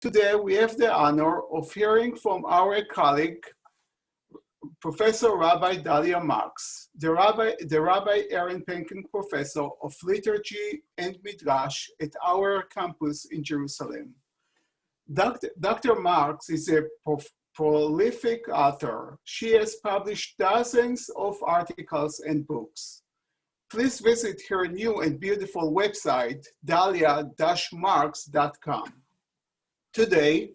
Today, we have the honor of hearing from our colleague, Professor Rabbi Dalia Marx, the Rabbi Aaron Panken Professor of Liturgy and Midrash at our campus in Jerusalem. Dr. Marx is a prolific author. She has published dozens of articles and books. Please visit her new and beautiful website, dalia-marx.com. Today,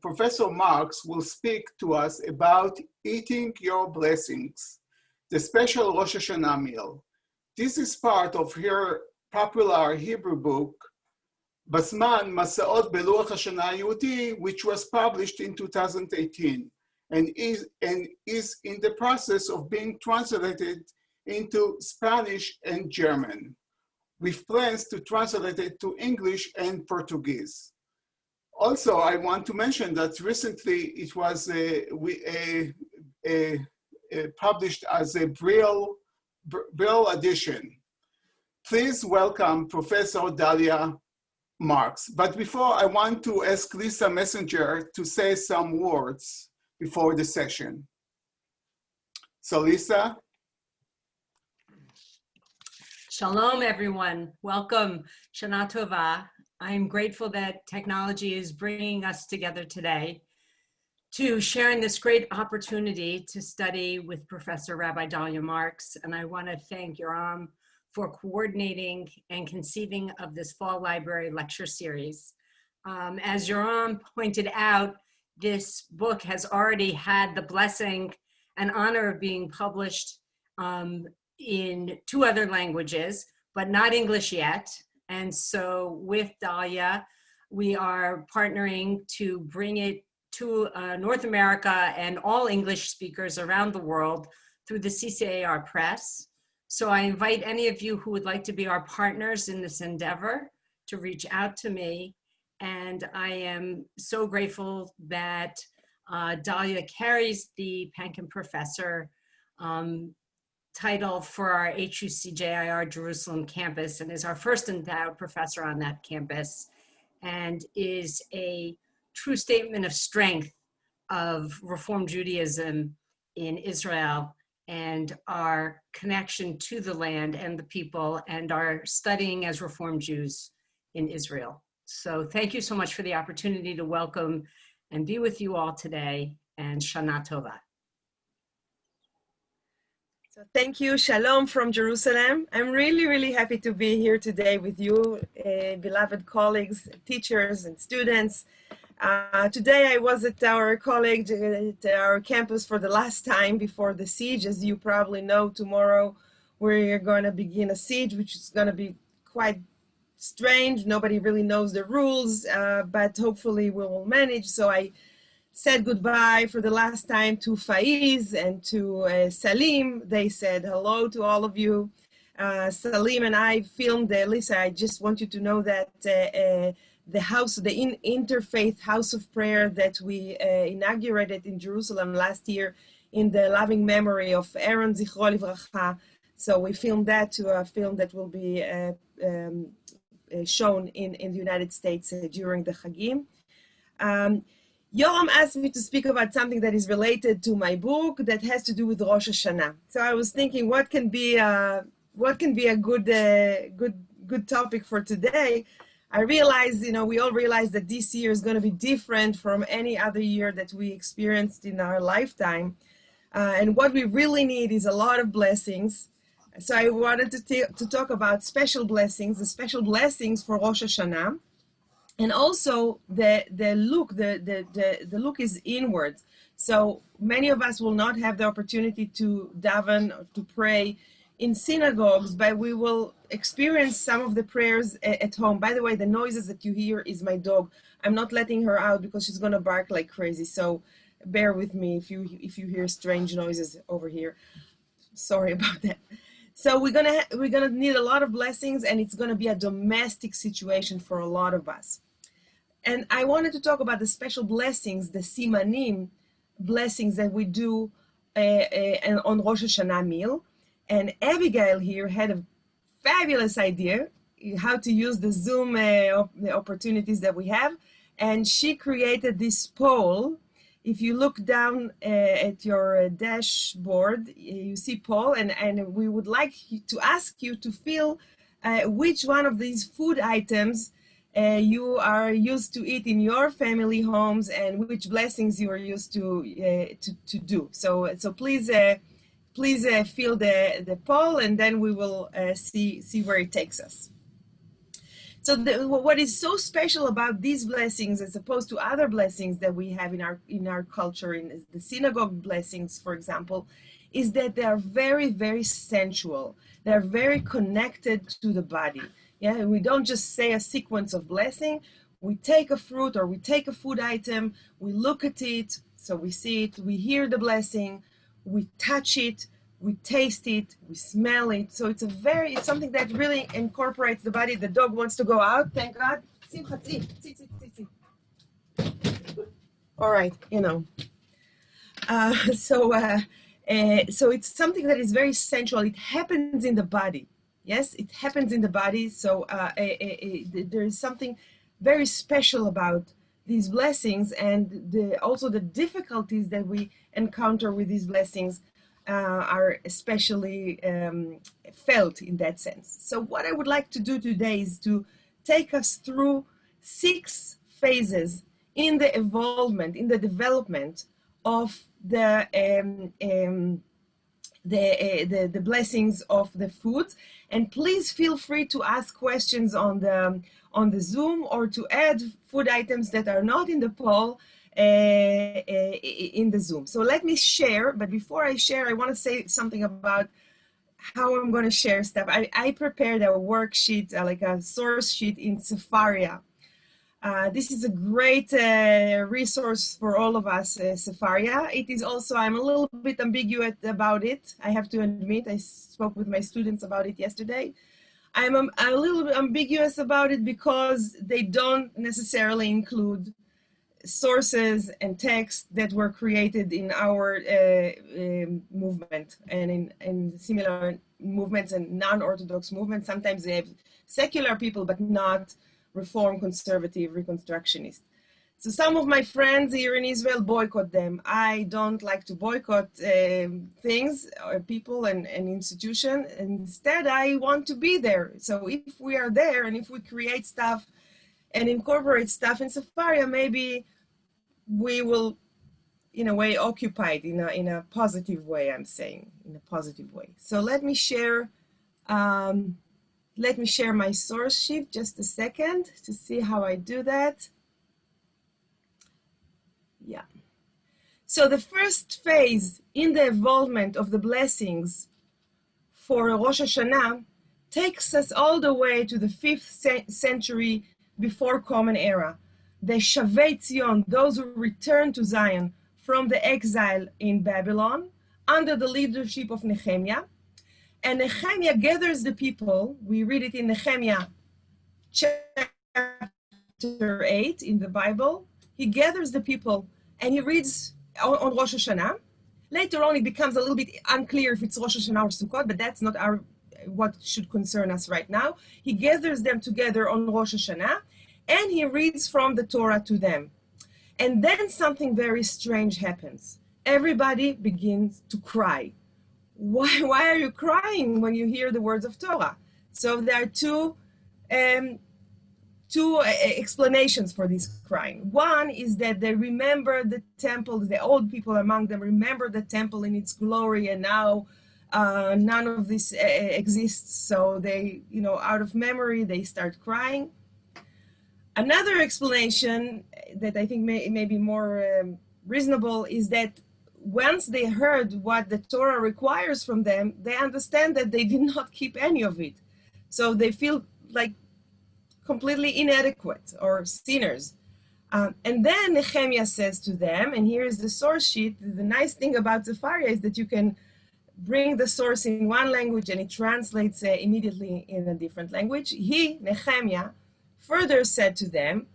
Professor Marx will speak to us about Eating Your Blessings, the special Rosh HaShanah meal. This is part of her popular Hebrew book, Basman Masaot Beluach HaShanah Yehudi, which was published in 2018 and is in the process of being translated into Spanish and German, with plans to translate it to English and Portuguese. Also, I want to mention that recently it was published as a Braille edition. Please welcome Professor Dalia Marx. But before, I want to ask Lisa Messenger to say some words before the session. So Lisa. Shalom, everyone. Welcome. Shana Tova. I'm grateful that technology is bringing us together today to sharing this great opportunity to study with Professor Rabbi Dalia Marx. And I want to thank Yoram for coordinating and conceiving of this fall library lecture series. As Yoram pointed out, this book has already had the blessing and honor of being published in 2 other languages, but not English yet. And so with Dalia, we are partnering to bring it to North America and all English speakers around the world through the CCAR Press. So I invite any of you who would like to be our partners in this endeavor to reach out to me. And I am so grateful that Dalia carries the Panken Professor title for our HUC-JIR Jerusalem campus and is our first endowed professor on that campus and is a true statement of strength of Reform Judaism in Israel and our connection to the land and the people and our studying as Reform Jews in Israel. So thank you so much for the opportunity to welcome and be with you all today, and Shana Tova. So thank you, Shalom from Jerusalem. I'm really, really happy to be here today with you, beloved colleagues, teachers, and students. Today I was at our college, at our campus for the last time before the siege. As you probably know, tomorrow we're going to begin a siege, which is going to be quite strange. Nobody really knows the rules, but hopefully we will manage. So I said goodbye for the last time to Faiz and to Salim. They said hello to all of you. Salim and I filmed Lisa. I just want you to know that the house, the interfaith house of prayer that we inaugurated in Jerusalem last year in the loving memory of Aaron Zichro Livracha. So we filmed that to a film that will be shown in the United States during the Chagim. Yoram asked me to speak about something that is related to my book that has to do with Rosh HaShanah. So I was thinking, what can be a good topic for today? I realized, we all realize that this year is going to be different from any other year that we experienced in our lifetime. And what we really need is a lot of blessings. So I wanted to talk about special blessings, the special blessings for Rosh HaShanah. And also the look is inward. So many of us will not have the opportunity to daven or to pray in synagogues, but we will experience some of the prayers at home. By the way, the noises that you hear is my dog. I'm not letting her out because she's gonna bark like crazy. So bear with me if you hear strange noises over here. Sorry about that. So we're gonna need a lot of blessings, and it's gonna be a domestic situation for a lot of us. And I wanted to talk about the special blessings, the simanim blessings that we do on Rosh HaShanah meal. And Abigail here had a fabulous idea how to use the Zoom opportunities that we have. and she created this poll. If you look down at your dashboard, you see poll, and we would like to ask you to fill which one of these food items you are used to eat in your family homes, and which blessings you are used to do. So please fill the poll, and then we will see where it takes us. So what is so special about these blessings, as opposed to other blessings that we have in our culture, in the synagogue blessings, for example, is that they are very, very sensual. They are very connected to the body. Yeah, we don't just say a sequence of blessing. We take a fruit or we take a food item, we look at it, so we see it, we hear the blessing, we touch it, we taste it, we smell it. So it's something that really incorporates the body. The dog wants to go out, thank God. All right, you know. So it's something that is very sensual. It happens in the body. Yes, it happens in the body. So there is something very special about these blessings, and also the difficulties that we encounter with these blessings are especially felt in that sense. So what I would like to do today is to take us through 6 phases in the evolvement, in the development of the blessings of the food. And please feel free to ask questions on the Zoom, or to add food items that are not in the poll in the Zoom. So let me share, but before I share, I want to say something about how I'm going to share stuff. I prepared a worksheet, like a source sheet in Sefaria. This is a great resource for all of us, Sefaria. It is also, I'm a little bit ambiguous about it. I have to admit, I spoke with my students about it yesterday. I'm a little bit ambiguous about it because they don't necessarily include sources and texts that were created in our movement and in similar movements and non-Orthodox movements. Sometimes they have secular people, but not Reform, conservative, reconstructionist. So some of my friends here in Israel boycott them. I don't like to boycott things or people and institutions. Instead, I want to be there. So if we are there, and if we create stuff and incorporate stuff in Sefaria, maybe we will, in a way, occupy it in a positive way. I'm saying in a positive way. So let me share. Let me share my source sheet just a second to see how I do that. Yeah. So the first phase in the evolvement of the blessings for Rosh HaShanah takes us all the way to the 5th century before Common Era. The Shavei Tzion, those who returned to Zion from the exile in Babylon under the leadership of Nehemiah. And Nehemiah gathers the people. We read it in Nehemiah chapter 8 in the Bible. He gathers the people and he reads on Rosh Hashanah. Later on, it becomes a little bit unclear if it's Rosh Hashanah or Sukkot, but that's not what should concern us right now. He gathers them together on Rosh Hashanah and he reads from the Torah to them. And then something very strange happens. Everybody begins to cry. Why are you crying when you hear the words of Torah? So there are two explanations for this crying. One is that they remember the temple, the old people among them remember the temple in its glory, and now none of this exists. So they, out of memory, they start crying. Another explanation that I think may be more reasonable is that once they heard what the Torah requires from them, they understand that they did not keep any of it. So they feel like completely inadequate or sinners. And then Nehemiah says to them, and here is the source sheet. The nice thing about Sefaria is that you can bring the source in one language and it translates immediately in a different language. He, Nehemiah, further said to them,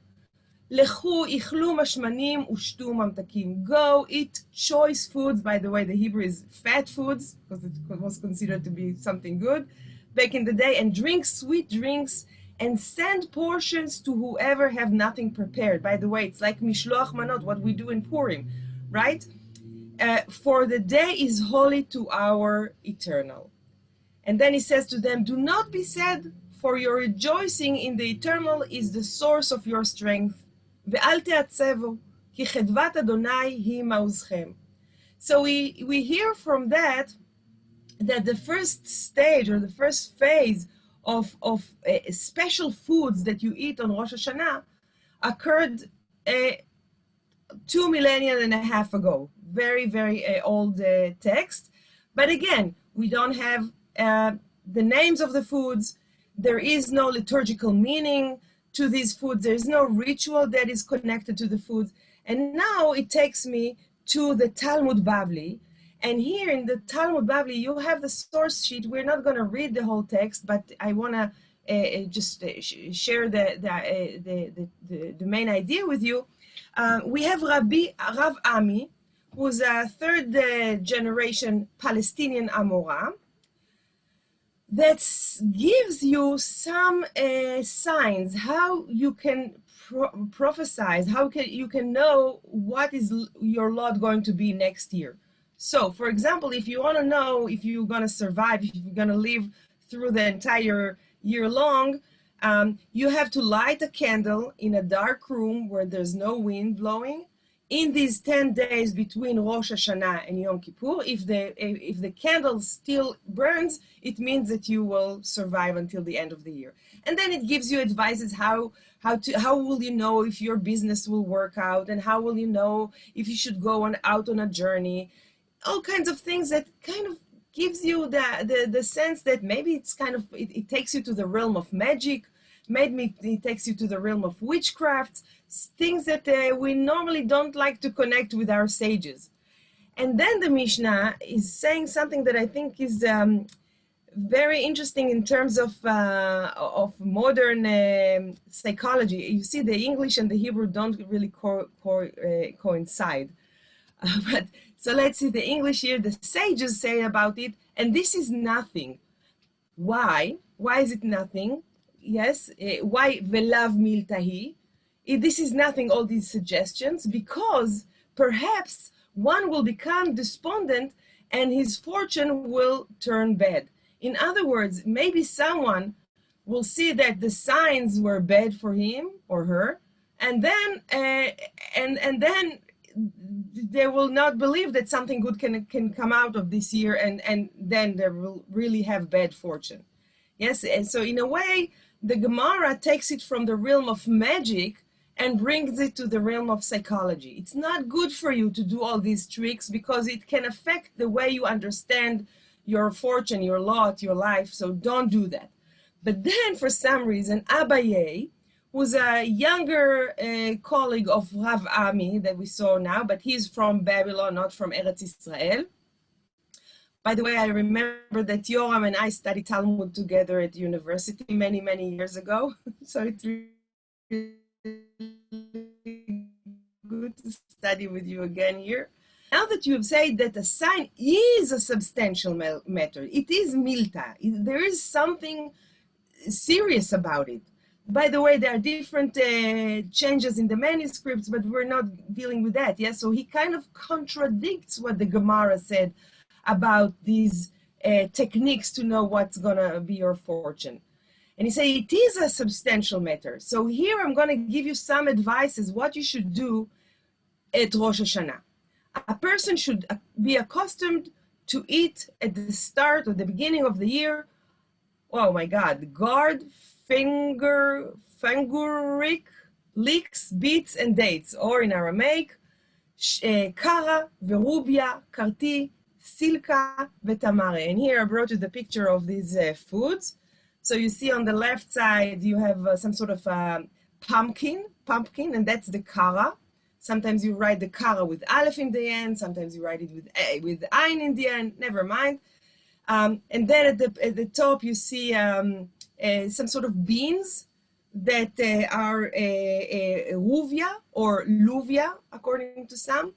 Lechu ichlu mashmanim ushtu mamtakim. Go eat choice foods. By the way, the Hebrew is fat foods because it was considered to be something good back in the day, and drink sweet drinks and send portions to whoever have nothing prepared. By the way, it's like mishloach manot, what we do in Purim, right? For the day is holy to our eternal. And then he says to them, do not be sad, for your rejoicing in the eternal is the source of your strength. ואל תעצבו, כי חדוות אדוני היא מעוזכם. So we hear from that the first stage or the first phase of special foods that you eat on Rosh HaShanah occurred 2.5 millennia ago. Very, very old text. But again, we don't have the names of the foods. There is no liturgical meaning to these foods. There is no ritual that is connected to the foods. And now it takes me to the Talmud Bavli. And here in the Talmud Bavli, you have the source sheet. We're not going to read the whole text, but I want to just share the main idea with you. We have Rav Ami, who's a third generation Palestinian Amora, that gives you some signs how you can prophesize, how you can know what is your lot going to be next year. So, for example, if you want to know if you're going to survive, if you're going to live through the entire year long, you have to light a candle in a dark room where there's no wind blowing. In these 10 days between Rosh HaShanah and Yom Kippur, if the candle still burns, it means that you will survive until the end of the year. And then it gives you advices how will you know if your business will work out, and how will you know if you should go out on a journey. All kinds of things that kind of gives you the sense that maybe it's kind of, it takes you to the realm of magic, maybe it takes you to the realm of witchcraft, things that we normally don't like to connect with our sages. And then the Mishnah is saying something that I think is very interesting in terms of modern psychology. You see, the English and the Hebrew don't really coincide. But so let's see the English here, the sages say about it, and this is nothing. Why? Why is it nothing? Yes, why velav miltahi? This is nothing, all these suggestions, because perhaps one will become despondent and his fortune will turn bad. In other words, maybe someone will see that the signs were bad for him or her, and then they will not believe that something good can come out of this year, and then they will really have bad fortune. Yes, and so in a way, the Gemara takes it from the realm of magic and brings it to the realm of psychology. It's not good for you to do all these tricks because it can affect the way you understand your fortune, your lot, your life, so don't do that. But then for some reason, Abaye, who's a younger colleague of Rav Ami that we saw now, but he's from Babylon, not from Eretz Israel. By the way, I remember that Yoram and I studied Talmud together at university many, many years ago. So it's really good to study with you again here. Now that you have said that a sign is a substantial matter, it is milta, there is something serious about it. By the way, there are different changes in the manuscripts, but we're not dealing with that. Yeah? So he kind of contradicts what the Gemara said about these techniques to know what's going to be your fortune. And he said it is a substantial matter. So here I'm going to give you some advices what you should do at Rosh HaShanah. A person should be accustomed to eat at the start or the beginning of the year, oh my God, gourd, fenugreek, leeks, beets, and dates, or in Aramaic, kara, verubia, karti, silka, vetamare. And here I brought you the picture of these foods. So you see on the left side, you have some sort of pumpkin, and that's the kara. Sometimes you write the kara with aleph in the end. Sometimes you write it with ayin in the end. Never mind. And then at the top, you see some sort of beans that are ruvia or luvia, according to some.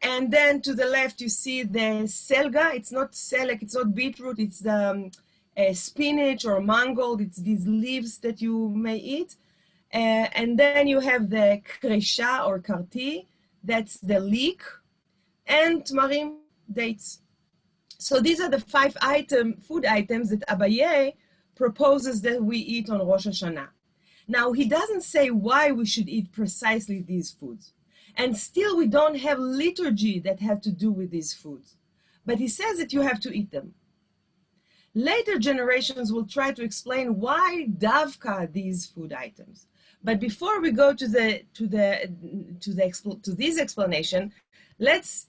And then to the left, you see the selga. It's not selek, it's not beetroot, it's the spinach or mangold, it's these leaves that you may eat. And then you have the kresha or karti, that's the leek, and tmarim, dates. So these are the 5 food items that Abaye proposes that we eat on Rosh Hashanah. Now, he doesn't say why we should eat precisely these foods. And still we don't have liturgy that has to do with these foods. But he says that you have to eat them. Later generations will try to explain why davka these food items. But before we go to this explanation, let's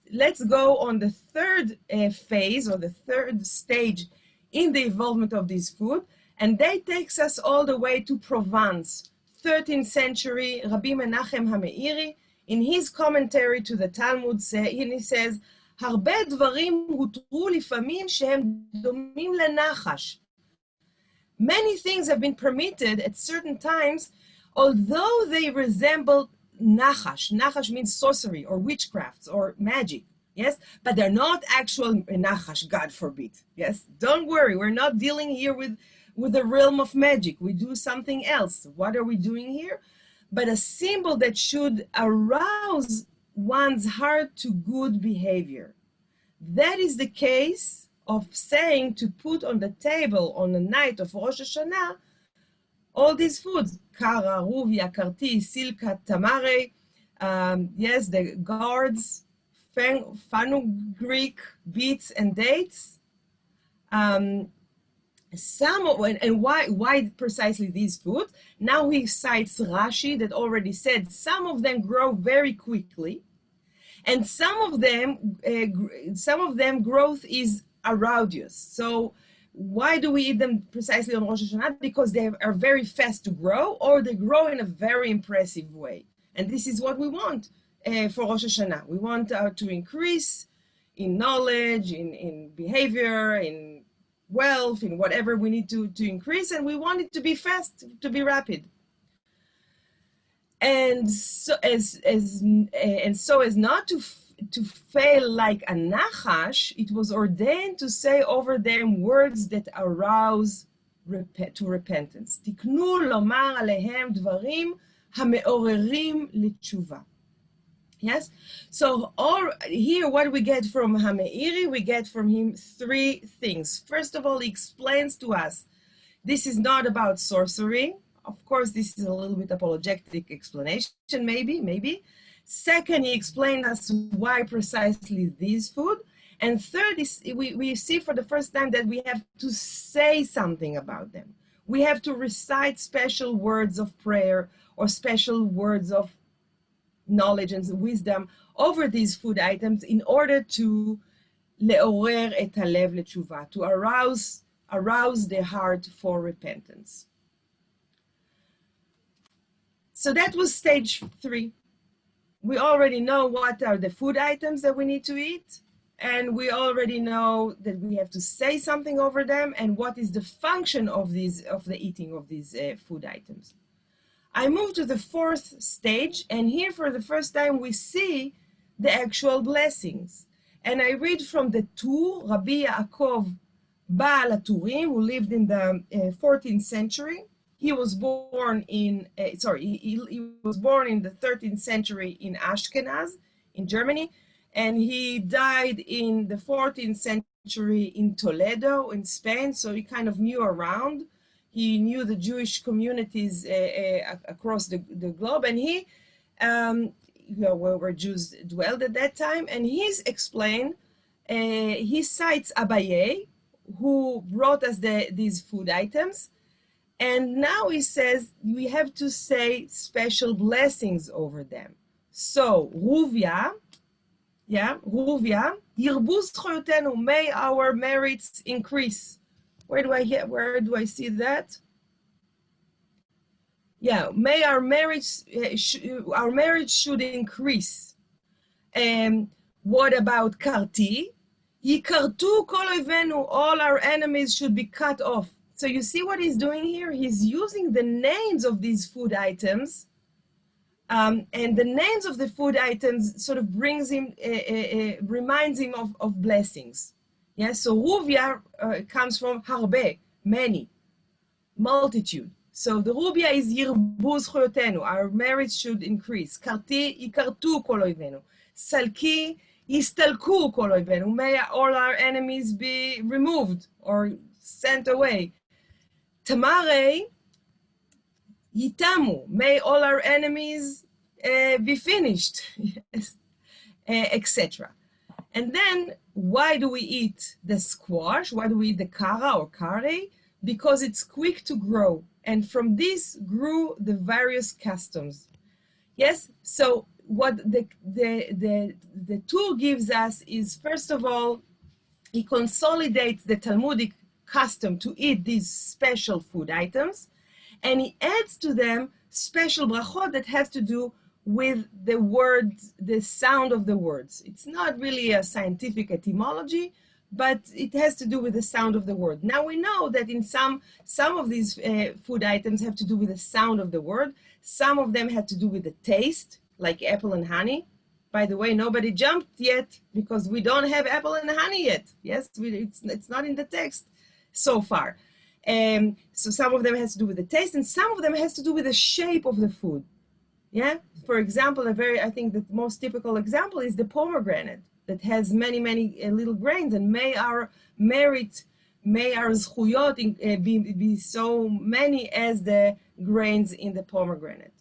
go on the third phase or the third stage in the evolvement of this food, and that takes us all the way to Provence, 13th century. Rabbi Menachem HaMeiri, in his commentary to the Talmud, he says, הרבה דברים הותרו לפעמים שהם דומים לנחש. Many things have been permitted at certain times, although they resemble nachash. Nachash means sorcery or witchcraft or magic, yes? But they're not actual nachash, God forbid, yes? Don't worry, we're not dealing here with the realm of magic. We do something else. What are we doing here? But a symbol that should arouse one's heart to good behavior. That is the case of saying to put on the table on the night of Rosh Hashanah all these foods, kara, ruvia, karti, silka, tamare, yes, the gourds, fenugreek, beets, and dates. And why precisely these foods? Now he cites Rashi that already said some of them grow very quickly, and some of them growth is arduous. So why do we eat them precisely on Rosh Hashanah? Because they are very fast to grow, or they grow in a very impressive way. And this is what we want for Rosh Hashanah. We want to increase in knowledge, in behavior, in wealth, in whatever we need to increase, and we want it to be fast, to be rapid. And so as not to fail like a nachash, it was ordained to say over them words that arouse to repentance. תקנו לומר עליהם דברים המעוררים לתשובה. Yes? So here what we get from HaMeiri, we get from him 3 things. First of all, he explains to us, this is not about sorcery. Of course, this is a little bit apologetic explanation, maybe. Second, he explained us why precisely these food. And third, we see for the first time that we have to say something about them. We have to recite special words of prayer or special words of knowledge and wisdom over these food items in order to לעורר את הלב לתשובה, to arouse the heart for repentance. So that was stage 3. We already know what are the food items that we need to eat, and we already know that we have to say something over them and what is the function of the eating of these food items. I move to the 4th stage, and here for the first time we see the actual blessings. And I read from the Tur, Rabbi Yaakov Baal HaTurim, who lived in the 14th century. He was born in, he was born in the 13th century in Ashkenaz, in Germany, and he died in the 14th century in Toledo, in Spain, so he kind of knew around. He knew the Jewish communities across the globe, and he, where Jews dwelled at that time, and he's explained, he cites Abaye, who brought us these food items. And now he says we have to say special blessings over them. So, Ruvia, ירבו זכויותינו, may our merits increase. Where do I see that? Yeah, may our marriage should increase. What about karti? ייכרתו כל אויבינו, all our enemies should be cut off. So you see what he's doing here? He's using the names of these food items, and the names of the food items sort of brings him, reminds him of blessings. Yeah, so Ruvia comes from harbe, many, multitude. So the rubia is yirbu zchuyotenu, our marriage should increase. Karti yikartu kol oivenu. Salki yistalku kol oivenu. May all our enemies be removed or sent away. Tamare yitamu. May all our enemies be finished, yes, etc. And then, why do we eat the squash? Why do we eat the kara or kare? Because it's quick to grow. And from this grew the various customs. Yes, so what the tool gives us is, first of all, he consolidates the Talmudic custom to eat these special food items, and he adds to them special brachot that has to do with the words, the sound of the words. It's not really a scientific etymology, but it has to do with the sound of the word. Now we know that in some of these food items have to do with the sound of the word. Some of them have to do with the taste, like apple and honey. By the way, nobody jumped yet because we don't have apple and honey yet. Yes, it's not in the text so far. So some of them has to do with the taste, and some of them has to do with the shape of the food. Yeah, for example, I think the most typical example is the pomegranate that has many little grains, and may our zchuyot be so many as the grains in the pomegranate.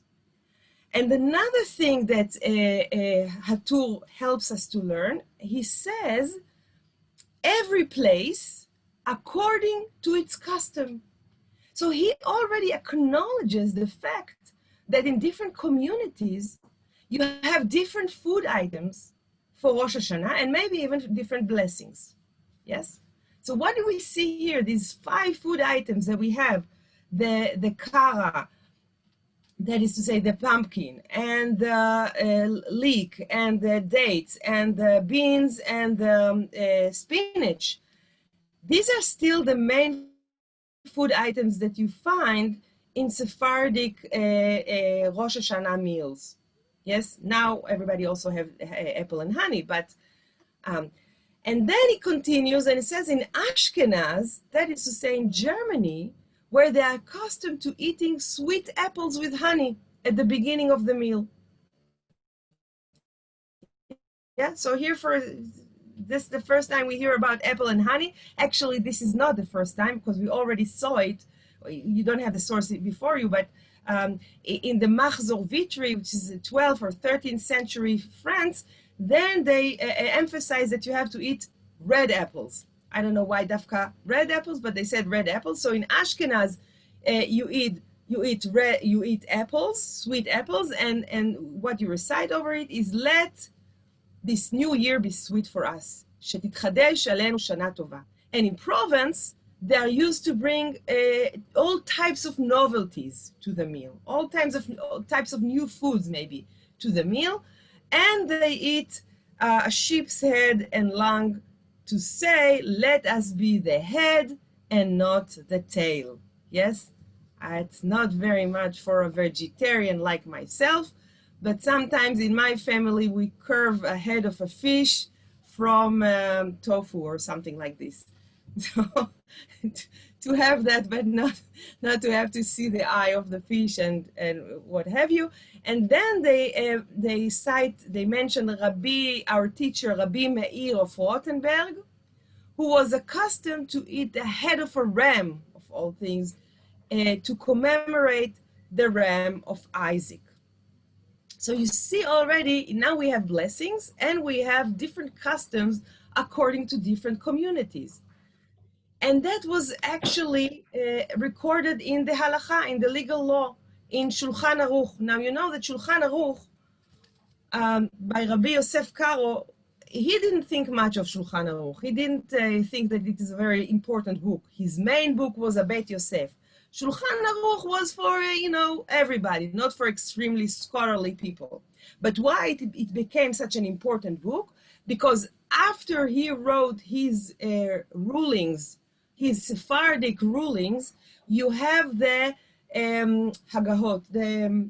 And another thing that Hatur helps us to learn, he says, every place according to its custom. So he already acknowledges the fact that in different communities, you have different food items for Rosh Hashanah and maybe even different blessings. Yes? So what do we see here? These 5 food items that we have, the kara, that is to say the pumpkin, and the leek, and the dates, and the beans, and the spinach. These are still the main food items that you find in Sephardic Rosh Hashanah meals. Yes, now everybody also have apple and honey, but and then he continues and it says in Ashkenaz, that is to say in Germany, where they are accustomed to eating sweet apples with honey at the beginning of the meal. Yeah, so here for this the first time we hear about apple and honey. Actually, this is not the first time because we already saw it. You don't have the source before you, but in the Machzor Vitry, which is 12th or 13th century France, then they emphasize that you have to eat red apples. I don't know why dafka red apples, but they said red apples. So in Ashkenaz, you eat apples, sweet apples, and what you recite over it is, let this new year be sweet for us. Shetitchadesh alenu shana tova. And in Provence, they are used to bring all types of novelties to the meal, all types of new foods maybe to the meal, and they eat a sheep's head and lung to say, let us be the head and not the tail. Yes, it's not very much for a vegetarian like myself, but sometimes in my family we curve a head of a fish from tofu or something like this. So to have that, but not to have to see the eye of the fish and what have you. And then they mention our teacher Rabbi Meir of Rothenburg, who was accustomed to eat the head of a ram, of all things, to commemorate the ram of Isaac. So you see already, now we have blessings and we have different customs according to different communities. And that was actually recorded in the halacha, in the legal law, in Shulchan Aruch. Now you know that Shulchan Aruch, by Rabbi Yosef Karo, he didn't think much of Shulchan Aruch. He didn't think that it is a very important book. His main book was a Bet Yosef. Shulchan Aruch was for, everybody, not for extremely scholarly people. But why it became such an important book? Because after he wrote his rulings, his Sephardic rulings, you have the Hagahot, the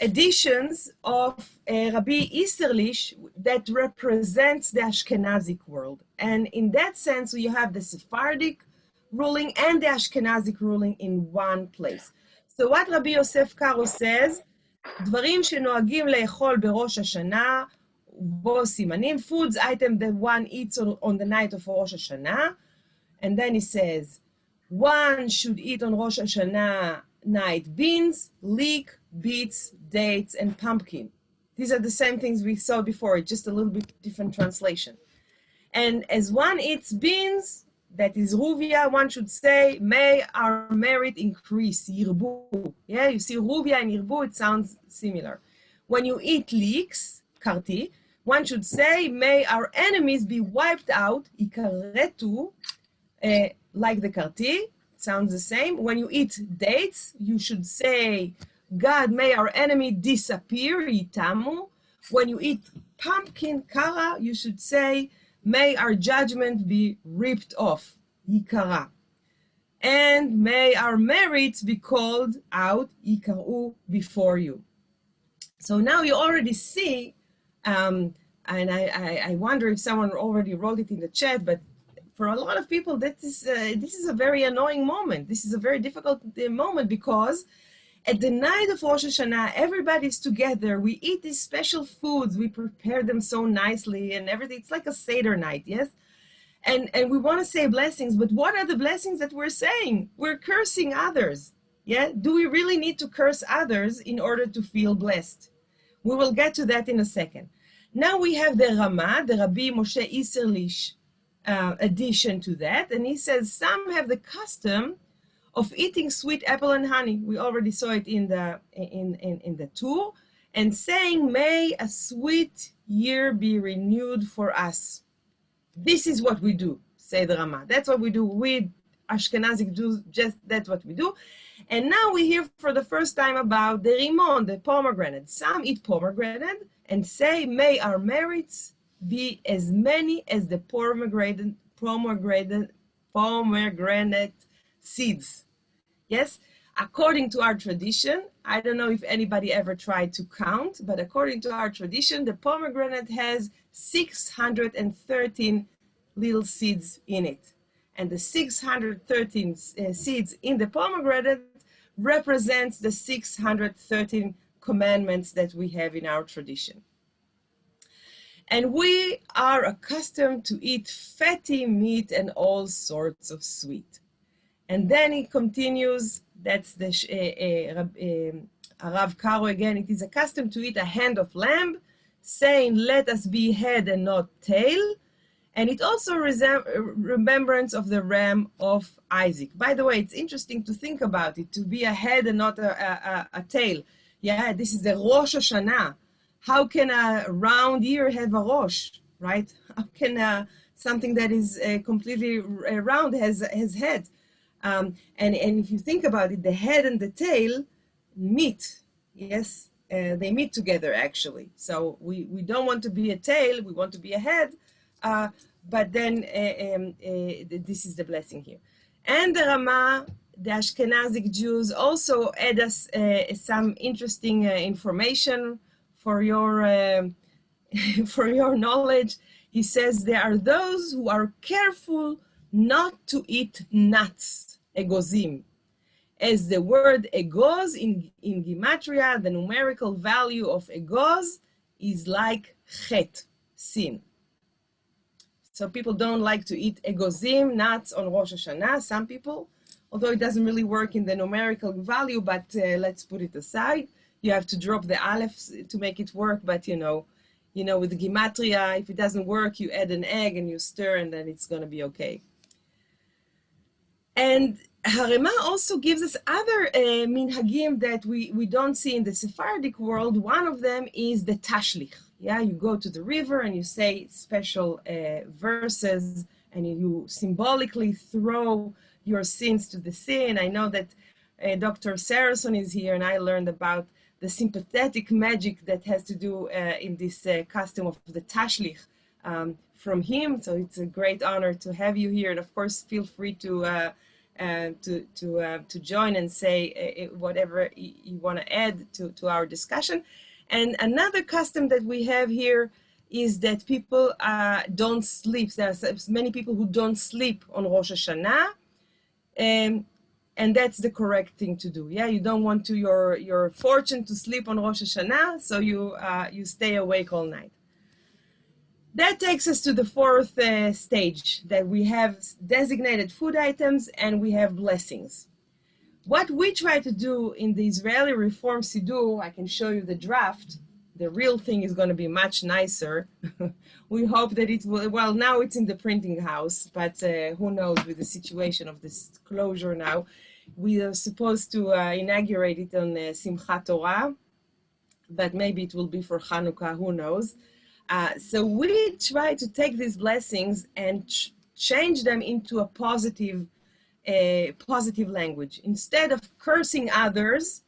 editions of Rabbi Isserlich that represents the Ashkenazic world. And in that sense, you have the Sephardic ruling and the Ashkenazic ruling in one place. So what Rabbi Yosef Karo says, דברים שנוהגים לאכול בראש השנה, בו סימנים, foods item that one eats on the night of Rosh Hashanah, and then he says, one should eat on Rosh Hashanah night beans, leek, beets, dates, and pumpkin. These are the same things we saw before, just a little bit different translation. And as one eats beans, that is Ruvia, one should say, may our merit increase, Yirbu. Yeah, you see Ruvia and Yirbu, it sounds similar. When you eat leeks, Karti, one should say, may our enemies be wiped out, Ikaretu, like the Karti, sounds the same. When you eat dates, you should say, God, may our enemy disappear, Itamu. When you eat pumpkin, Kara, you should say, may our judgment be ripped off, Yikara. And may our merits be called out, Yikaru, before you. So now you already see, and I wonder if someone already wrote it in the chat, but for a lot of people, this is a very annoying moment. This is a very difficult moment because at the night of Rosh Hashanah, everybody's together. We eat these special foods. We prepare them so nicely and everything. It's like a Seder night, yes? And we want to say blessings, but what are the blessings that we're saying? We're cursing others, yeah? Do we really need to curse others in order to feel blessed? We will get to that in a second. Now we have the Rama, the Rabbi Moshe Isserlich addition to that, and he says some have the custom of eating sweet apple and honey. We already saw it in the tour, and saying, may a sweet year be renewed for us. This is what we do, say the Rama. That's what we do. We Ashkenazic Jews, just that's what we do. And now we hear for the first time about the rimon, the pomegranate. Some eat pomegranate and say, may our merits be as many as the pomegranate seeds. Yes, according to our tradition, I don't know if anybody ever tried to count, but according to our tradition, the pomegranate has 613 little seeds in it. And the 613 seeds in the pomegranate represents the 613 commandments that we have in our tradition. And we are accustomed to eat fatty meat and all sorts of sweet. And then he continues, that's the Rav Karo again, it is accustomed to eat a hand of lamb, saying, let us be head and not tail. And it also remembrance of the ram of Isaac. By the way, it's interesting to think about it, to be a head and not a tail. Yeah, this is the Rosh Hashanah. How can a round year have a Rosh, right? How can something that is completely round has head? And if you think about it, the head and the tail meet, yes? They meet together, actually. So we don't want to be a tail, we want to be a head, but then this is the blessing here. And the Rama, the Ashkenazic Jews, also add us some interesting information for your knowledge. He says there are those who are careful not to eat nuts, egozim. As the word egoz in Gematria, the numerical value of egoz is like chet, sin. So people don't like to eat egozim, nuts on Rosh Hashanah, some people, although it doesn't really work in the numerical value, but let's put it aside. You have to drop the aleph to make it work, but you know, with the Gematria, if it doesn't work, you add an egg and you stir and then it's gonna be okay. And Harema also gives us other minhagim that we don't see in the Sephardic world. One of them is the tashlich. Yeah, you go to the river and you say special verses and you symbolically throw your sins to the sea. And I know that Dr. Saracen is here and I learned about the sympathetic magic that has to do in this custom of the tashlich from him. So it's a great honor to have you here. And of course, feel free to join and say whatever you want to add to our discussion. And another custom that we have here is that people don't sleep. There are many people who don't sleep on Rosh Hashanah. And that's the correct thing to do. Yeah, you don't want your fortune to sleep on Rosh Hashanah, so you stay awake all night. That takes us to the fourth stage, that we have designated food items and we have blessings. What we try to do in the Israeli Reform Siddur, I can show you the draft. The real thing is going to be much nicer. We hope that it will, well, now it's in the printing house, but who knows with the situation of this closure now. We are supposed to inaugurate it on Simchat Torah, but maybe it will be for Hanukkah, who knows. So we try to take these blessings and change them into a positive language. Instead of cursing others,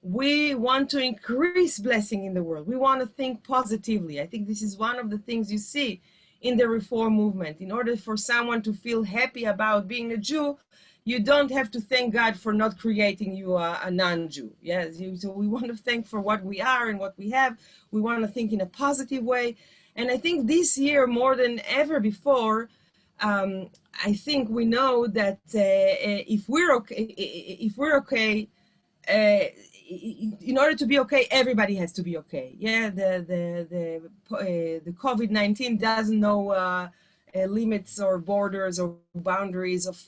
we want to increase blessing in the world. We want to think positively. I think this is one of the things you see in the Reform movement. In order for someone to feel happy about being a Jew, you don't have to thank God for not creating you a non-Jew. Yes, so we want to thank for what we are and what we have. We want to think in a positive way. And I think this year, more than ever before, I think we know that if we're okay, in order to be okay, everybody has to be okay. Yeah, the COVID-19 doesn't know limits or borders or boundaries of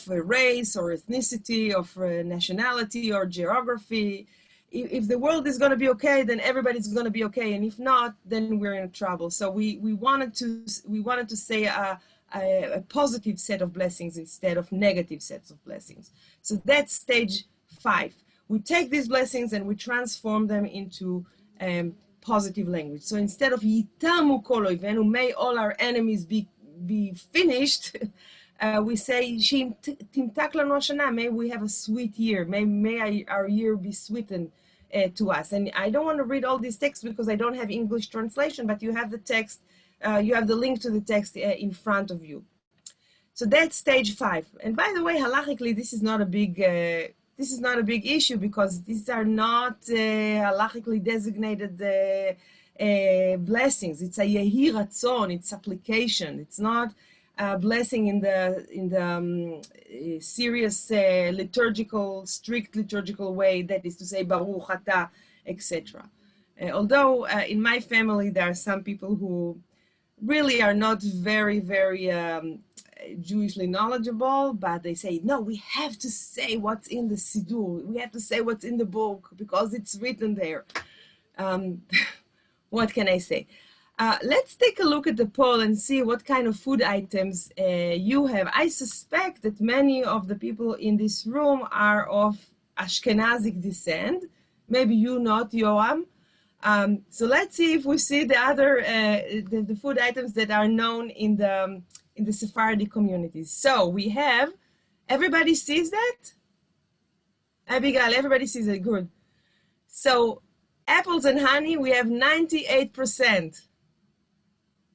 race or ethnicity, of nationality or geography. If the world is going to be okay, then everybody's going to be okay, and if not, then we're in trouble. So we wanted to say a positive set of blessings instead of negative sets of blessings. So that's stage 5. We take these blessings and we transform them into positive language. So instead of Yitamu kol oivenu, may all our enemies be finished, we say Shim timtak lanu hashana, may we have a sweet year. May our year be sweetened to us. And I don't want to read all these texts because I don't have English translation, but you have the text, you have the link to the text in front of you. So that's stage 5. And by the way, halachically, this is not a big issue because these are not halachically designated blessings. It's a yehi ratzon, it's application. It's not a blessing in the serious strict liturgical way, that is to say Baruch Ata, etc. Although in my family there are some people who really are not very, very Jewishly knowledgeable, but they say, no, we have to say what's in the Siddur. We have to say what's in the book because it's written there. What can I say? Let's take a look at the poll and see what kind of food items you have. I suspect that many of the people in this room are of Ashkenazic descent. Maybe you not, Yoam. So let's see if we see the other the food items that are known in the Sephardi communities. So we have, everybody sees that? Abigail, everybody sees it, good. So apples and honey, we have 98%.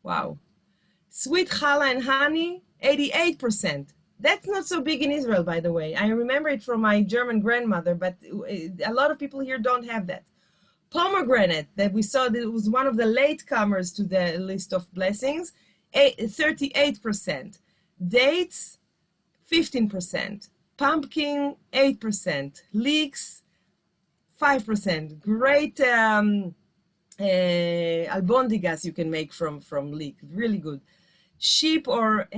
Wow. Sweet challah and honey, 88%. That's not so big in Israel, by the way. I remember it from my German grandmother, but a lot of people here don't have that. Pomegranate, that we saw that it was one of the latecomers to the list of blessings, 38%. Dates, 15%. Pumpkin, 8%. Leeks, 5%. Great albondigas you can make from leek, really good. Sheep or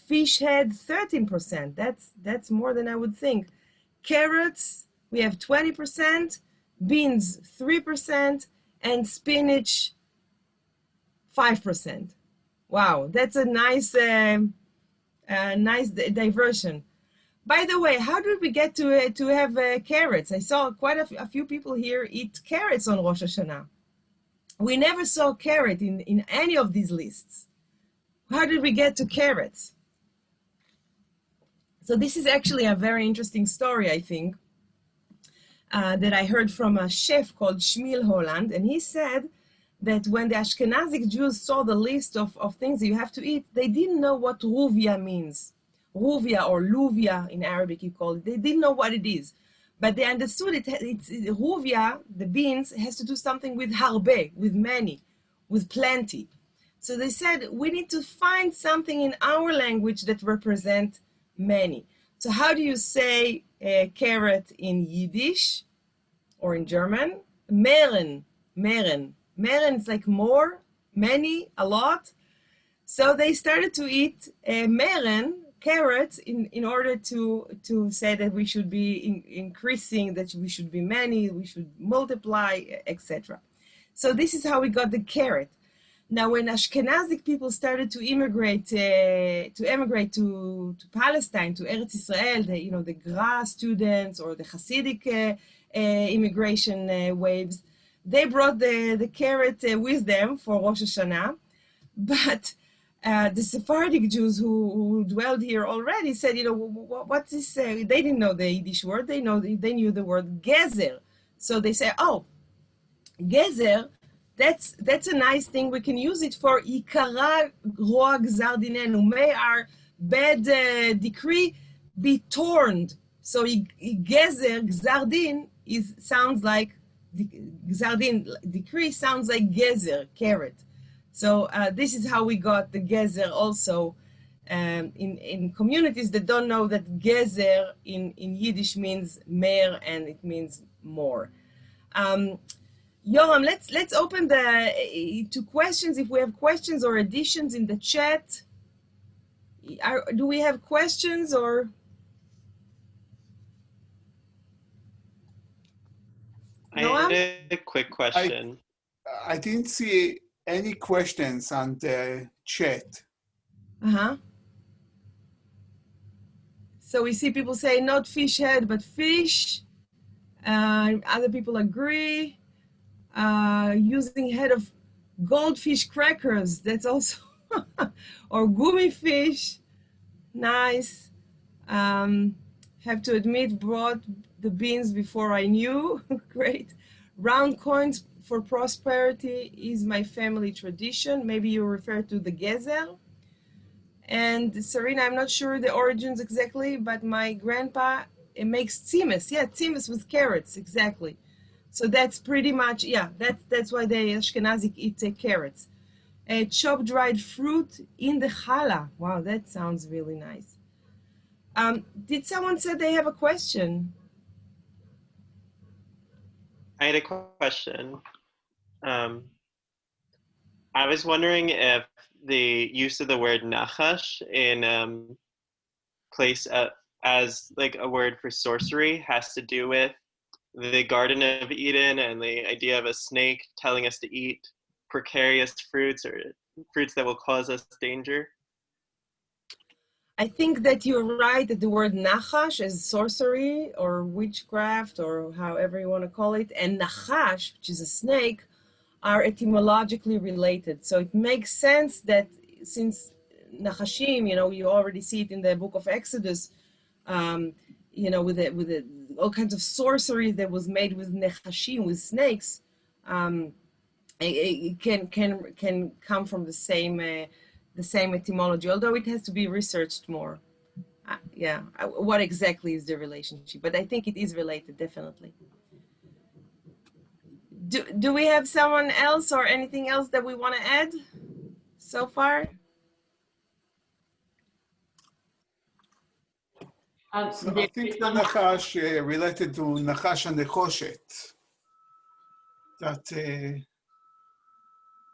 fish head, 13%. That's more than I would think. Carrots, we have 20%. Beans, 3%. And spinach, 5%. Wow, that's a nice diversion. By the way, how did we get to have carrots? I saw quite a few people here eat carrots on Rosh Hashanah. We never saw carrot in any of these lists. How did we get to carrots? So this is actually a very interesting story, I think, that I heard from a chef called Shmuel Holland, and he said that when the Ashkenazic Jews saw the list of things that you have to eat, they didn't know what ruvia means. Ruvia or luvia in Arabic you call it. They didn't know what it is. But they understood it's ruvia, the beans, has to do something with harbe, with many, with plenty. So they said, we need to find something in our language that represents many. So how do you say carrot in Yiddish or in German? Meren, meren. Meren is like more, many, a lot. So they started to eat meren, carrots, in order to say that we should be increasing, that we should be many, we should multiply, etc. So this is how we got the carrot. Now, when Ashkenazic people started to immigrate to Palestine, to Eretz Israel, the Gra students or the Hasidic immigration waves, they brought the carrot with them for Rosh Hashanah. But the Sephardic Jews who dwelled here already said, what's this? They didn't know the Yiddish word. They knew the word gezer. So they say, oh, gezer. That's a nice thing. We can use it for Ikara roa gzar dinenu. May our bad decree be torn. So gezer gzar din sounds like gzar din decree sounds like gezer, carrot. So this is how we got the gezer also in communities that don't know that gezer in Yiddish means mer and it means more. Yoram, let's open to questions. If we have questions or additions in the chat, do we have questions or? I had a quick question. I didn't see any questions on the chat. So we see people say not fish head, but fish. Other people agree. Using head of goldfish crackers, that's also, or gummy fish, nice. Have to admit, brought the beans before I knew, great. Round coins for prosperity is my family tradition. Maybe you refer to the gezer. And Serena, I'm not sure the origins exactly, but my grandpa, it makes tzimis. Yeah, tzimis with carrots, exactly. So that's pretty much, yeah, that's why the Ashkenazic eat carrots. Chopped dried fruit in the challah. Wow, that sounds really nice. Did someone say they have a question? I had a question. I was wondering if the use of the word nachash in place as like a word for sorcery has to do with the Garden of Eden and the idea of a snake telling us to eat precarious fruits or fruits that will cause us danger. I think that you're right that the word nachash is sorcery or witchcraft or however you want to call it, and nachash, which is a snake, are etymologically related. So it makes sense that since nachashim, you already see it in the book of Exodus, with all kinds of sorcery that was made with nechashim, with snakes, it can come from the same etymology, although it has to be researched more. What exactly is the relationship? But I think it is related, definitely. Do we have someone else or anything else that we want to add so far? So I think the Nachash related to Nachash and Nechoshet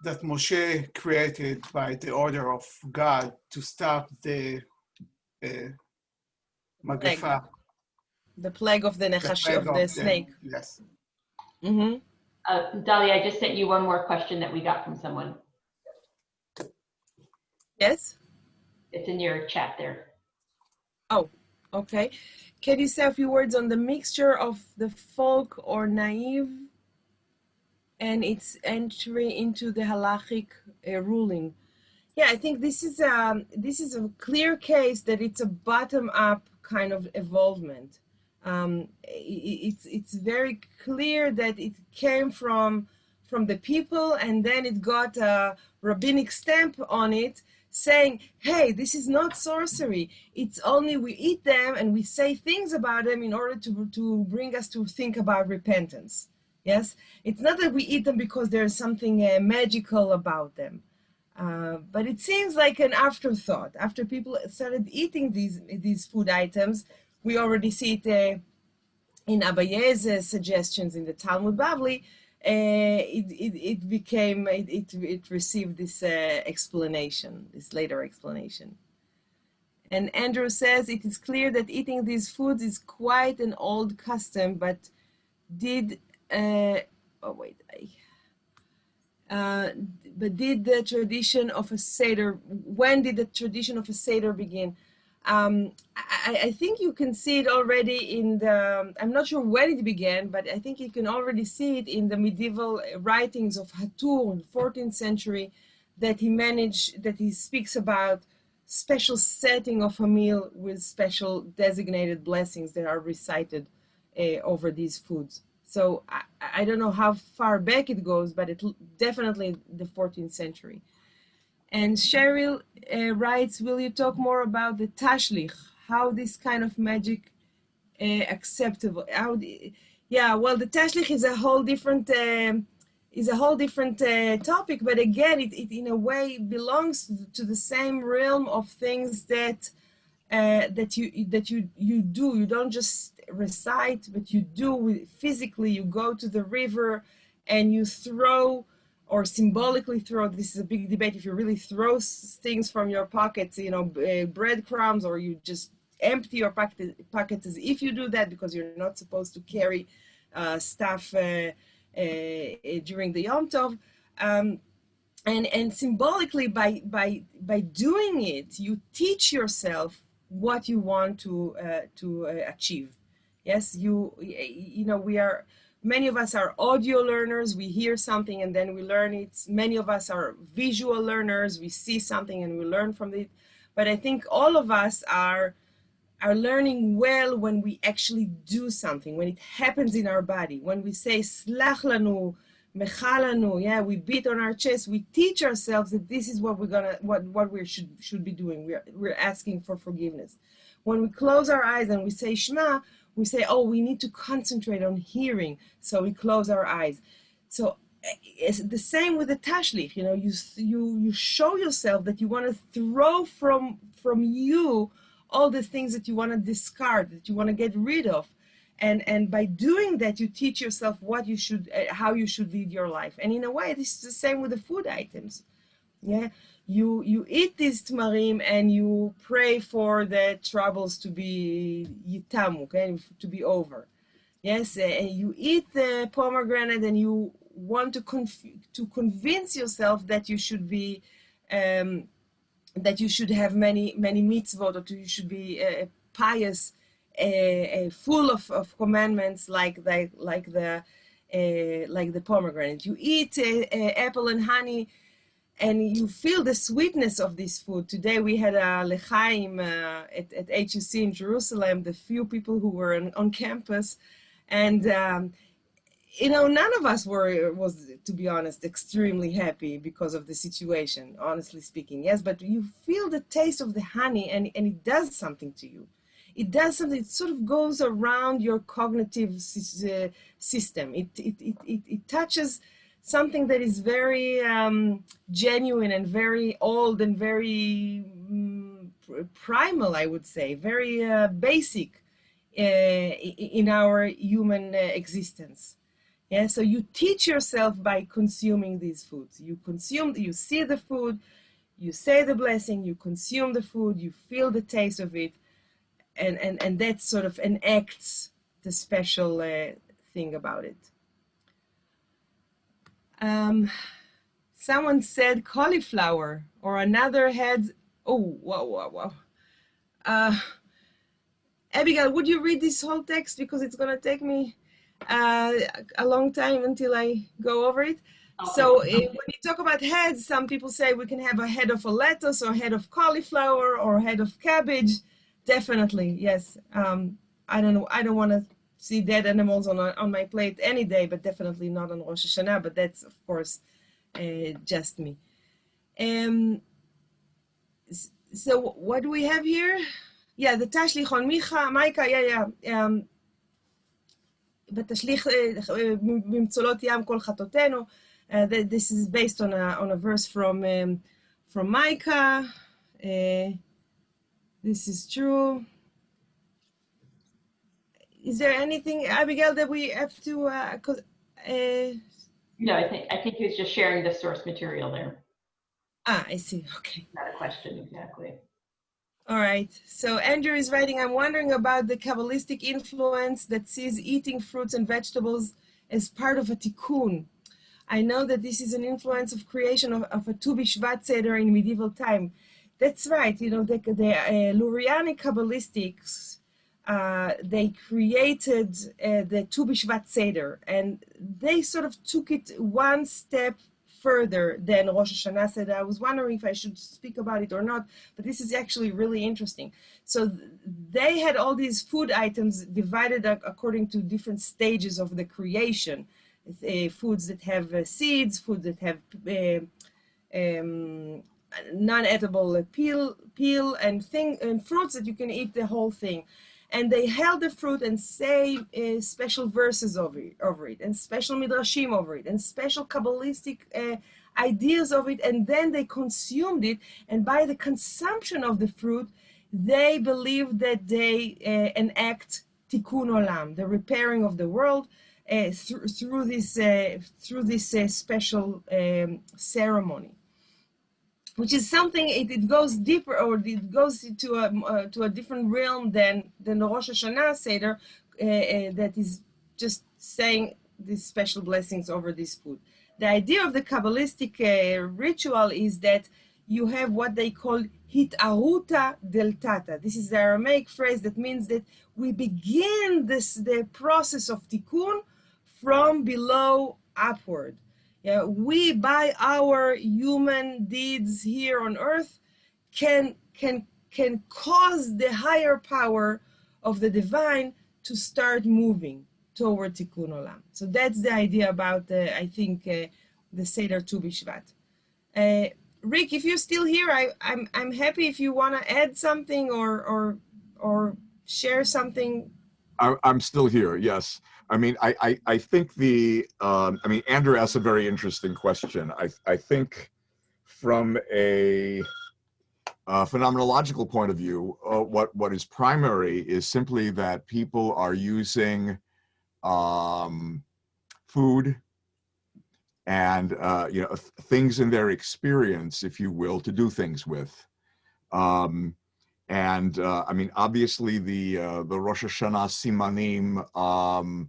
that Moshe created by the order of God to stop the Magafa. The plague of the Nechash, of the snake. Yes. Mm-hmm. Dalia, I just sent you one more question that we got from someone. Yes? It's in your chat there. Oh, okay. Can you say a few words on the mixture of the folk or naive and its entry into the halachic ruling? Yeah, I think this is a clear case that it's a bottom-up kind of evolvement. It's very clear that it came from the people, and then it got a rabbinic stamp on it saying, hey, this is not sorcery. It's only we eat them and we say things about them in order to bring us to think about repentance. Yes, it's not that we eat them because there's something magical about them. But it seems like an afterthought. After people started eating these food items, we already see it in Abaye's suggestions in the Talmud Bavli. It received this explanation, this later explanation. And Andrew says, it is clear that eating these foods is quite an old custom, but did did the tradition of a Seder, when did the tradition of a Seder begin? I think you can see it already in the, I'm not sure when it began, but I think you can already see it in the medieval writings of Hatur in the 14th century, that he speaks about special setting of a meal with special designated blessings that are recited over these foods. So I don't know how far back it goes, but it definitely the 14th century. And Cheryl writes, will you talk more about the tashlich? How this kind of magic acceptable? Yeah, well, the tashlich is a whole different topic, but again, it in a way belongs to the same realm of things that you do. You don't just recite, but you do physically. You go to the river and you throw, or symbolically throw. This is a big debate if you really throw things from your pockets, breadcrumbs, or you just empty your pockets as if you do that, because you're not supposed to carry stuff during the Yom Tov. And symbolically, by doing it, you teach yourself what you want to achieve. Yes, many of us are audio learners. We hear something and then we learn it. Many of us are visual learners. We see something and we learn from it. But I think all of us are learning well when we actually do something, when it happens in our body. When we say slach lanu, mechal lanu, yeah, we beat on our chest. We teach ourselves that this is what we should be doing. We're asking for forgiveness. When we close our eyes and we say Shema, we say, oh, we need to concentrate on hearing, so we close our eyes. So it's the same with the tashlich. You show yourself that you want to throw from you all the things that you want to discard, that you want to get rid of, and by doing that, you teach yourself how you should lead your life. And in a way, this is the same with the food items. Yeah. You eat these tmarim and you pray for the troubles to be yitamu, okay, to be over. Yes, and you eat the pomegranate and you want to convince yourself that you should be that you should have many mitzvot, or you should be pious, full of commandments like the pomegranate. You eat apple and honey, and you feel the sweetness of this food. Today we had a lechaim at HUC in Jerusalem, the few people who were on campus. And, none of us was, to be honest, extremely happy because of the situation, honestly speaking. Yes, but you feel the taste of the honey and it does something to you. It does something, it sort of goes around your cognitive system. It touches something that is very genuine and very old and very primal, I would say, very basic in our human existence. Yeah, so you teach yourself by consuming these foods. You see the food, you say the blessing, you consume the food, you feel the taste of it, and that sort of enacts the special thing about it. Someone said cauliflower, or another had, oh, wow. Abigail, would you read this whole text, because it's going to take me a long time until I go over it. Okay. So when you talk about heads, some people say we can have a head of a lettuce, or head of cauliflower, or head of cabbage. Definitely, yes. I don't want to see dead animals on my plate any day, but definitely not on Rosh Hashanah. But that's, of course, just me. So what do we have here? Yeah, the tashlich on Micah, yeah. בתשליך במצולות ים כל חטאותינו. This is based on a verse from from Micah. This is true. Is there anything, Abigail, that we have to? No, I think he was just sharing the source material there. I see. Okay. Not a question exactly. All right. So Andrew is writing, I'm wondering about the Kabbalistic influence that sees eating fruits and vegetables as part of a tikkun. I know that this is an influence of creation of a Tu B'Shvat Seder in medieval time. That's right. You know, the Lurianic Kabbalistics, they created the Tu B'Shvat Seder, and they sort of took it one step further than Rosh HaShanah Seder. I was wondering if I should speak about it or not, but this is actually really interesting. So they had all these food items divided according to different stages of the creation. Foods that have seeds, foods that have non-edible peel and fruits that you can eat the whole thing. And they held the fruit and say special verses over it, and special midrashim over it, and special Kabbalistic ideas of it, and then they consumed it. And by the consumption of the fruit, they believed that they enact tikkun olam, the repairing of the world, through this special ceremony, which is something, it goes deeper, or it goes to a different realm than the Rosh Hashanah Seder, that is just saying these special blessings over this food. The idea of the Kabbalistic ritual is that you have what they call hitaruta deltata. This is the Aramaic phrase that means that we begin the process of tikkun from below upward. Yeah, we, by our human deeds here on earth, can cause the higher power of the divine to start moving toward tikkun olam. So that's the idea about I think the Seder Tu B'Shvat. Rick, if you're still here, I'm happy if you want to add something or share something. I'm still here. Yes. I mean, I think Andrew asked a very interesting question. I think from a phenomenological point of view, what is primary is simply that people are using food and things in their experience, if you will, to do things with. I mean, obviously the Rosh Hashanah Simanim,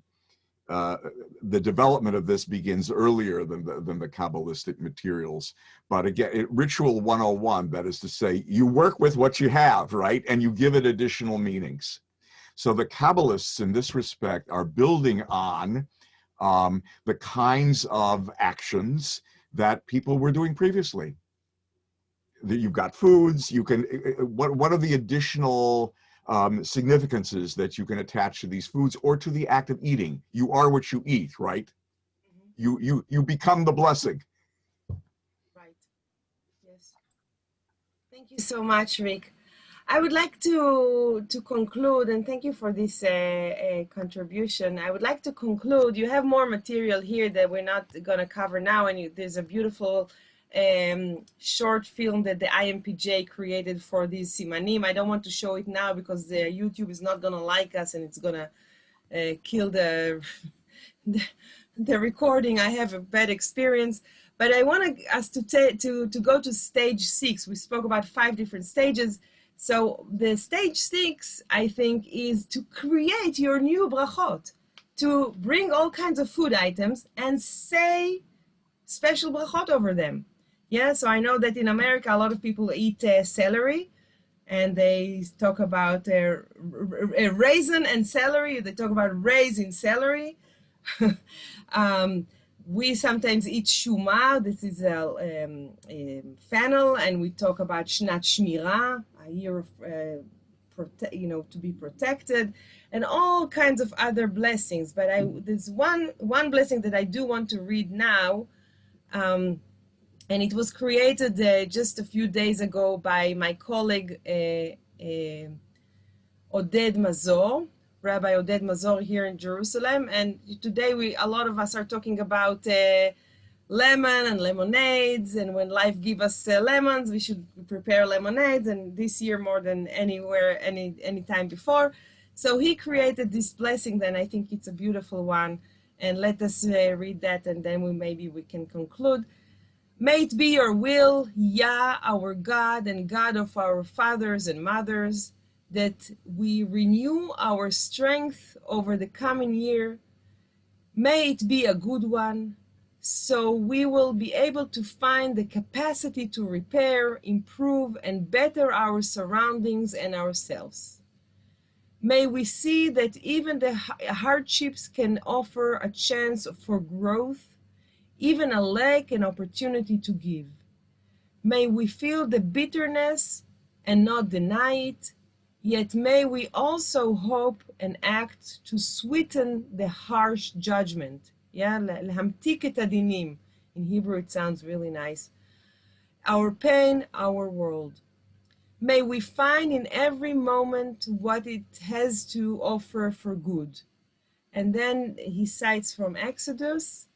the development of this begins earlier than the Kabbalistic materials. But again, Ritual 101, that is to say, you work with what you have, right? And you give it additional meanings. So the Kabbalists in this respect are building on the kinds of actions that people were doing previously. You've got foods, you can, what are the additional significances that you can attach to these foods or to the act of eating? You are what you eat, right? Mm-hmm. You become the blessing. Right, yes. Thank you so much, Rick. I would like to conclude, and thank you for this contribution. I would like to conclude. You have more material here that we're not going to cover now, and there's a beautiful short film that the IMPJ created for these simanim. I don't want to show it now because the YouTube is not going to like us, and it's going to kill the recording. I have a bad experience. But I want us to go to stage 6. We spoke about 5 different stages. So the stage 6, I think, is to create your new brachot, to bring all kinds of food items and say special brachot over them. Yeah, so I know that in America, a lot of people eat celery, and they talk about raisin and celery. They talk about raisin celery. We sometimes eat shumah. This is a fennel, and we talk about Shnat Shmira, a year of, to be protected, and all kinds of other blessings. But there's one blessing that I do want to read now, and it was created just a few days ago by my colleague Oded Mazor. Rabbi Oded Mazor here in Jerusalem, and today a lot of us are talking about lemon and lemonades, and when life gives us lemons, we should prepare lemonades, and this year more than anywhere, any time before. So he created this blessing, then I think it's a beautiful one, and let us read that, and then maybe we can conclude. May it be your will, Yah, our God and God of our fathers and mothers, that we renew our strength over the coming year. May it be a good one, so we will be able to find the capacity to repair, improve, and better our surroundings and ourselves. May we see that even the hardships can offer a chance for growth, even a lack an opportunity to give. May we feel the bitterness and not deny it, yet may we also hope and act to sweeten the harsh judgment. Yeah, להמתיק את הדינים. In Hebrew it sounds really nice. Our pain, our world. May we find in every moment what it has to offer for good. And then he cites from Exodus,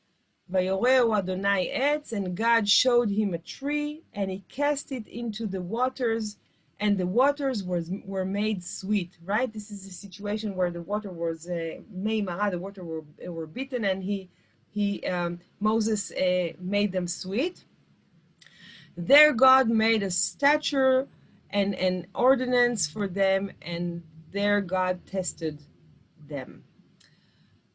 Vayoreu Adonai etz, and God showed him a tree, and he cast it into the waters, and the waters were made sweet, right? This is a situation where the water was mei mara, the water were bitter, and Moses made them sweet. There God made a statute and an ordinance for them, and there God tested them.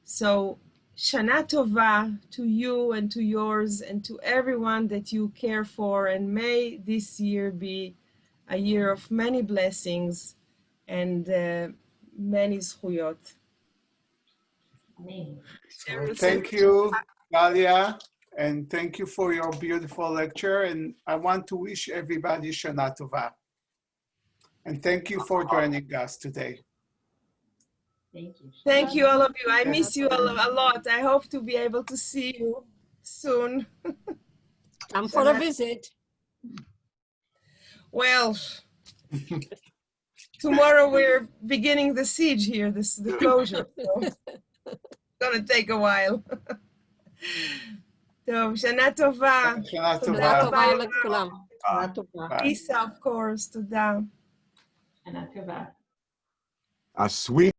So Shana Tova to you and to yours and to everyone that you care for, and may this year be a year of many blessings and many zchuyot. Amen. So thank you, Dalia, and thank you for your beautiful lecture. And I want to wish everybody Shana Tova. And thank you for joining us today. Thank you. Thank you, all of you. I miss you a lot. I hope to be able to see you soon. Come for a visit. Well, tomorrow we're beginning the siege here, the closure. So it's gonna take a while. טוב, שנה טובה. Shana שנה Tova. טובה לכולם. שנה טובה. Lisa, of course, תודה. Shana Tova. A sweet